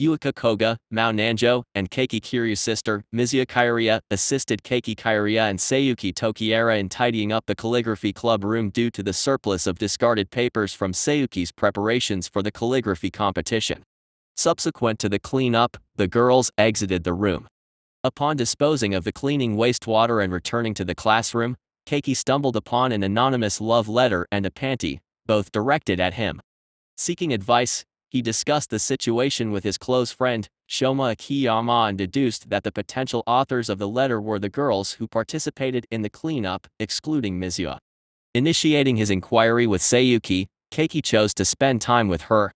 Yuika Koga, Mao Nanjou, and Keiki Kiryuu's sister, Mizuya Kiryuu, assisted Keiki Kiryuu and Sayuki Tokihara in tidying up the calligraphy club room due to the surplus of discarded papers from Sayuki's preparations for the calligraphy competition. Subsequent to the cleanup, the girls exited the room. Upon disposing of the cleaning wastewater and returning to the classroom, Keiki stumbled upon an anonymous love letter and a panty, both directed at him. Seeking advice, he discussed the situation with his close friend, Shoma Akiyama, and deduced that the potential authors of the letter were the girls who participated in the cleanup, excluding Mizuya. Initiating his inquiry with Sayuki, Keiki chose to spend time with her.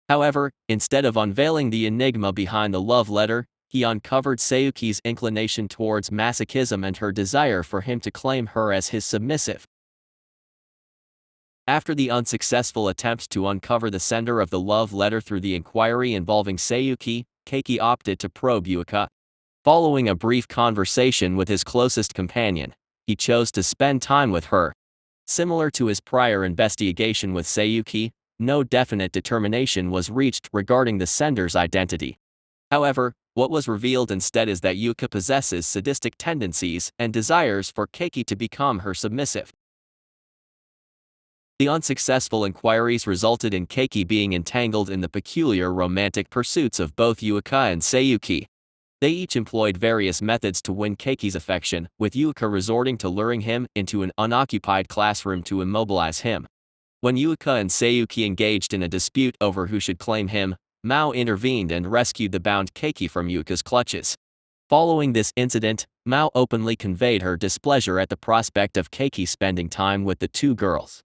However, instead of unveiling the enigma behind the love letter, he uncovered Sayuki's inclination towards masochism and her desire for him to claim her as his submissive. After the unsuccessful attempt to uncover the sender of the love letter through the inquiry involving Sayuki, Keiki opted to probe Yuika. Following a brief conversation with his closest companion, he chose to spend time with her. Similar to his prior investigation with Sayuki, no definite determination was reached regarding the sender's identity. However, what was revealed instead is that Yuika possesses sadistic tendencies and desires for Keiki to become her submissive. The unsuccessful inquiries resulted in Keiki being entangled in the peculiar romantic pursuits of both Yuika and Sayuki. They each employed various methods to win Keiki's affection, with Yuika resorting to luring him into an unoccupied classroom to immobilize him. When Yuika and Sayuki engaged in a dispute over who should claim him, Mao intervened and rescued the bound Keiki from Yuika's clutches. Following this incident, Mao openly conveyed her displeasure at the prospect of Keiki spending time with the two girls.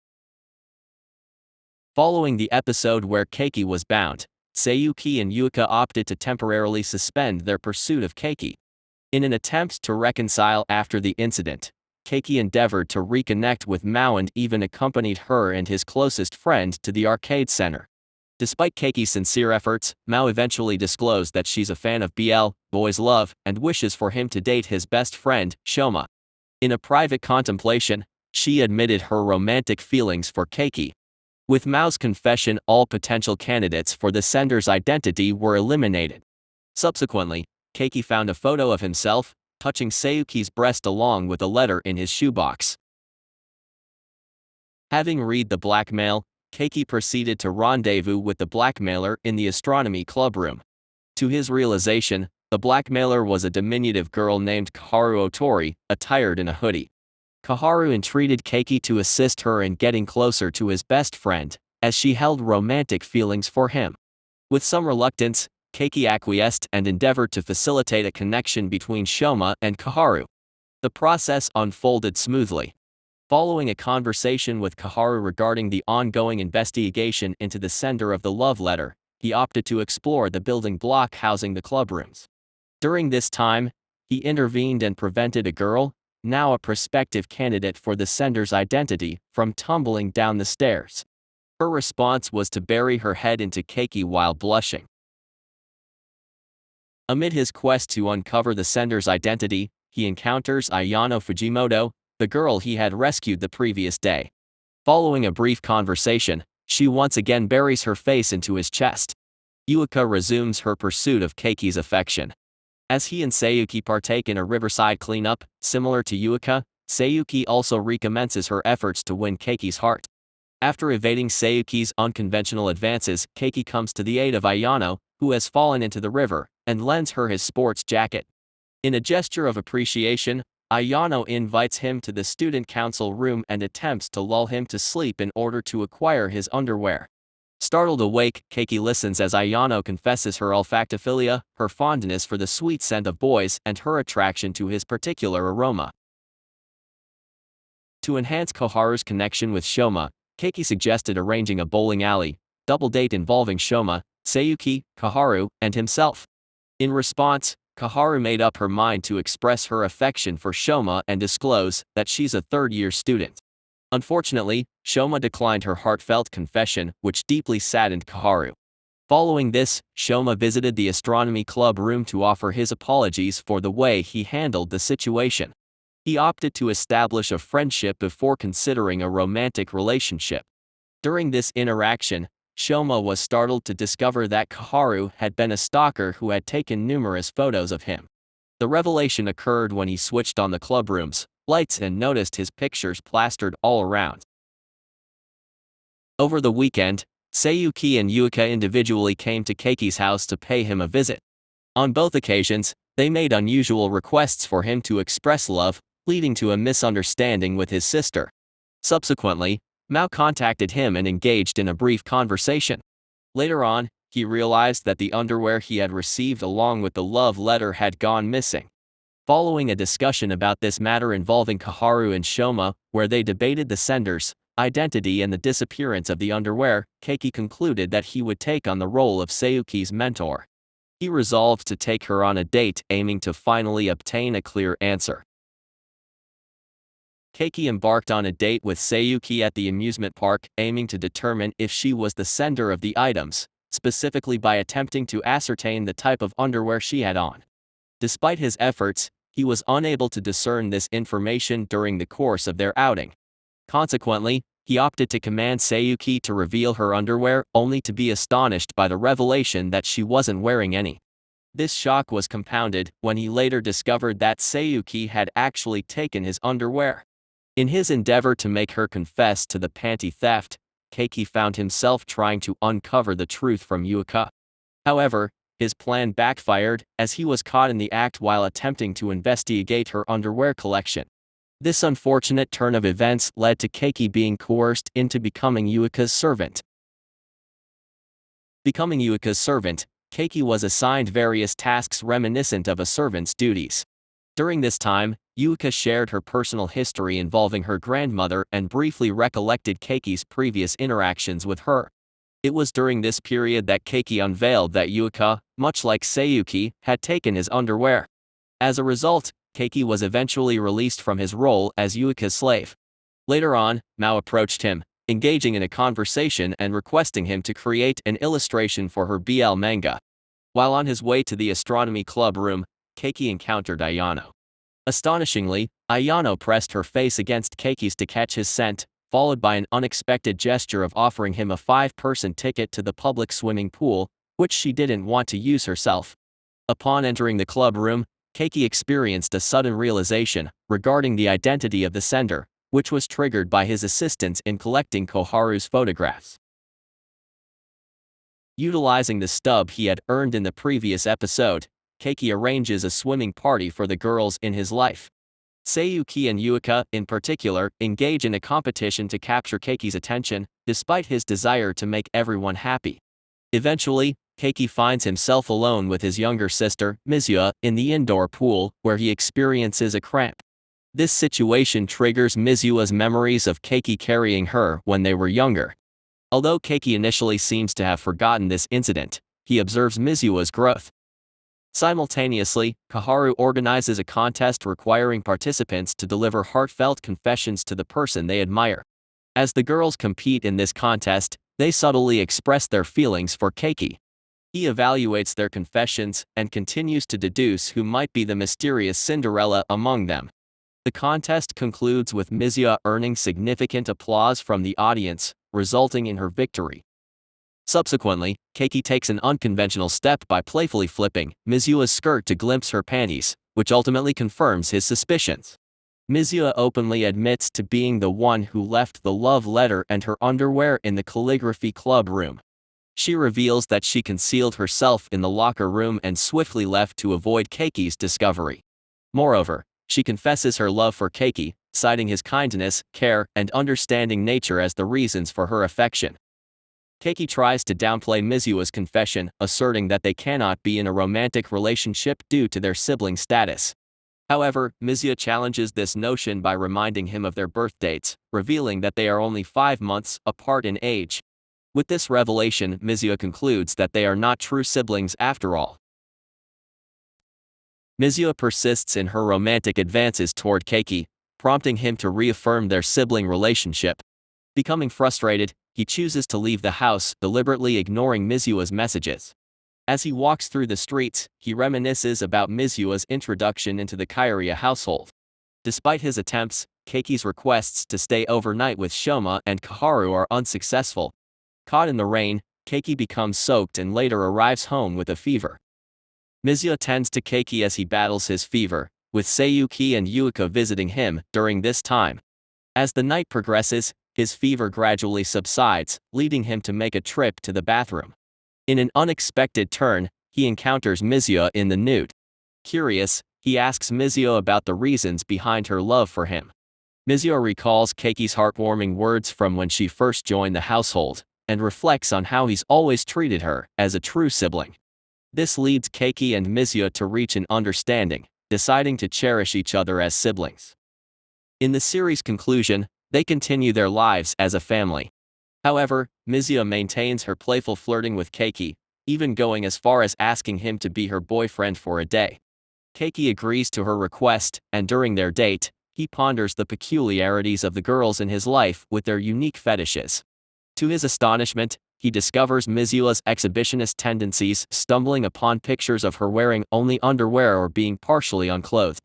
Following the episode where Keiki was bound, Sayuki and Yuika opted to temporarily suspend their pursuit of Keiki. In an attempt to reconcile after the incident, Keiki endeavored to reconnect with Mao and even accompanied her and his closest friend to the arcade center. Despite Keiki's sincere efforts, Mao eventually disclosed that she's a fan of BL, boys love, and wishes for him to date his best friend, Shoma. In a private contemplation, she admitted her romantic feelings for Keiki. With Mao's confession, all potential candidates for the sender's identity were eliminated. Subsequently, Keiki found a photo of himself, touching Sayuki's breast along with a letter in his shoebox. Having read the blackmail, Keiki proceeded to rendezvous with the blackmailer in the astronomy club room. To his realization, the blackmailer was a diminutive girl named Kaharu Otori, attired in a hoodie. Kaharu entreated Keiki to assist her in getting closer to his best friend, as she held romantic feelings for him. With some reluctance, Keiki acquiesced and endeavored to facilitate a connection between Shoma and Kaharu. The process unfolded smoothly. Following a conversation with Kaharu regarding the ongoing investigation into the sender of the love letter, he opted to explore the building block housing the club rooms. During this time, he intervened and prevented a girl, now a prospective candidate for the sender's identity, from tumbling down the stairs. Her response was to bury her head into Keiki while blushing. Amid his quest to uncover the sender's identity, he encounters Ayano Fujimoto, the girl he had rescued the previous day. Following a brief conversation, she once again buries her face into his chest. Yuika resumes her pursuit of Keiki's affection. As he and Sayuki partake in a riverside cleanup, similar to Yuika, Sayuki also recommences her efforts to win Keiki's heart. After evading Sayuki's unconventional advances, Keiki comes to the aid of Ayano, who has fallen into the river, and lends her his sports jacket. In a gesture of appreciation, Ayano invites him to the student council room and attempts to lull him to sleep in order to acquire his underwear. Startled awake, Keiki listens as Ayano confesses her olfactophilia, her fondness for the sweet scent of boys, and her attraction to his particular aroma. To enhance Kaharu's connection with Shoma, Keiki suggested arranging a bowling alley double date involving Shoma, Sayuki, Kaharu, and himself. In response, Kaharu made up her mind to express her affection for Shoma and disclose that she's a third-year student. Unfortunately, Shoma declined her heartfelt confession, which deeply saddened Kaharu. Following this, Shoma visited the astronomy club room to offer his apologies for the way he handled the situation. He opted to establish a friendship before considering a romantic relationship. During this interaction, Shoma was startled to discover that Koharu had been a stalker who had taken numerous photos of him. The revelation occurred when he switched on the clubroom's lights and noticed his pictures plastered all around. Over the weekend, Sayuki and Yuika individually came to Keiki's house to pay him a visit. On both occasions, they made unusual requests for him to express love, leading to a misunderstanding with his sister. Subsequently, Mao contacted him and engaged in a brief conversation. Later on, he realized that the underwear he had received along with the love letter had gone missing. Following a discussion about this matter involving Koharu and Shoma, where they debated the sender's identity and the disappearance of the underwear, Keiki concluded that he would take on the role of Sayuki's mentor. He resolved to take her on a date, aiming to finally obtain a clear answer. Keiki embarked on a date with Sayuki at the amusement park, aiming to determine if she was the sender of the items, specifically by attempting to ascertain the type of underwear she had on. Despite his efforts, he was unable to discern this information during the course of their outing. Consequently, he opted to command Sayuki to reveal her underwear, only to be astonished by the revelation that she wasn't wearing any. This shock was compounded when he later discovered that Sayuki had actually taken his underwear. In his endeavor to make her confess to the panty theft, Keiki found himself trying to uncover the truth from Yuika. However, his plan backfired, as he was caught in the act while attempting to investigate her underwear collection. This unfortunate turn of events led to Keiki being coerced into becoming Yuika's servant. Becoming Yuika's servant, Keiki was assigned various tasks reminiscent of a servant's duties. During this time, Yuika shared her personal history involving her grandmother and briefly recollected Keiki's previous interactions with her. It was during this period that Keiki unveiled that Yuika, much like Sayuki, had taken his underwear. As a result, Keiki was eventually released from his role as Yuika's slave. Later on, Mao approached him, engaging in a conversation and requesting him to create an illustration for her BL manga. While on his way to the astronomy club room, Keiki encountered Ayano. Astonishingly, Ayano pressed her face against Keiki's to catch his scent, followed by an unexpected gesture of offering him a 5-person ticket to the public swimming pool, which she didn't want to use herself. Upon entering the club room, Keiki experienced a sudden realization regarding the identity of the sender, which was triggered by his assistance in collecting Koharu's photographs. Utilizing the stub he had earned in the previous episode, Keiki arranges a swimming party for the girls in his life. Sayuki and Yuika, in particular, engage in a competition to capture Keiki's attention, despite his desire to make everyone happy. Eventually, Keiki finds himself alone with his younger sister, Mizuha, in the indoor pool, where he experiences a cramp. This situation triggers Mizuha's memories of Keiki carrying her when they were younger. Although Keiki initially seems to have forgotten this incident, he observes Mizuha's growth. Simultaneously, Koharu organizes a contest requiring participants to deliver heartfelt confessions to the person they admire. As the girls compete in this contest, they subtly express their feelings for Keiki. He evaluates their confessions and continues to deduce who might be the mysterious Cinderella among them. The contest concludes with Mizuha earning significant applause from the audience, resulting in her victory. Subsequently, Keiki takes an unconventional step by playfully flipping Mizuha's skirt to glimpse her panties, which ultimately confirms his suspicions. Mizuha openly admits to being the one who left the love letter and her underwear in the calligraphy club room. She reveals that she concealed herself in the locker room and swiftly left to avoid Keiki's discovery. Moreover, she confesses her love for Keiki, citing his kindness, care, and understanding nature as the reasons for her affection. Keiki tries to downplay Mizuha's confession, asserting that they cannot be in a romantic relationship due to their sibling status. However, Mizuha challenges this notion by reminding him of their birth dates, revealing that they are only 5 months apart in age. With this revelation, Mizuha concludes that they are not true siblings after all. Mizuha persists in her romantic advances toward Keiki, prompting him to reaffirm their sibling relationship. Becoming frustrated, he chooses to leave the house, deliberately ignoring Mizuha's messages. As he walks through the streets, he reminisces about Mizuha's introduction into the Kiryuu household. Despite his attempts, Keiki's requests to stay overnight with Shoma and Koharu are unsuccessful. Caught in the rain, Keiki becomes soaked and later arrives home with a fever. Mizuho tends to Keiki as he battles his fever, with Sayuki and Yuika visiting him during this time. As the night progresses, his fever gradually subsides, leading him to make a trip to the bathroom. In an unexpected turn, he encounters Mizuho in the nude. Curious, he asks Mizuho about the reasons behind her love for him. Mizuho recalls Keiki's heartwarming words from when she first joined the household, and reflects on how he's always treated her as a true sibling. This leads Keiki and Mizuho to reach an understanding, deciding to cherish each other as siblings. In the series' conclusion, they continue their lives as a family. However, Mizuho maintains her playful flirting with Keiki, even going as far as asking him to be her boyfriend for a day. Keiki agrees to her request, and during their date, he ponders the peculiarities of the girls in his life with their unique fetishes. To his astonishment, he discovers Mizuho's exhibitionist tendencies, stumbling upon pictures of her wearing only underwear or being partially unclothed.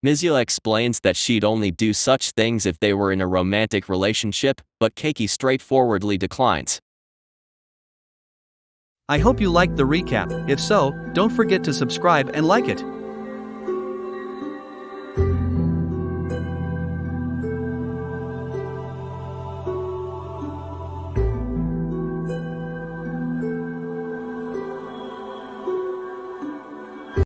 Mizuho explains that she'd only do such things if they were in a romantic relationship, but Keiki straightforwardly declines. I hope you liked the recap. If so, don't forget to subscribe and like it.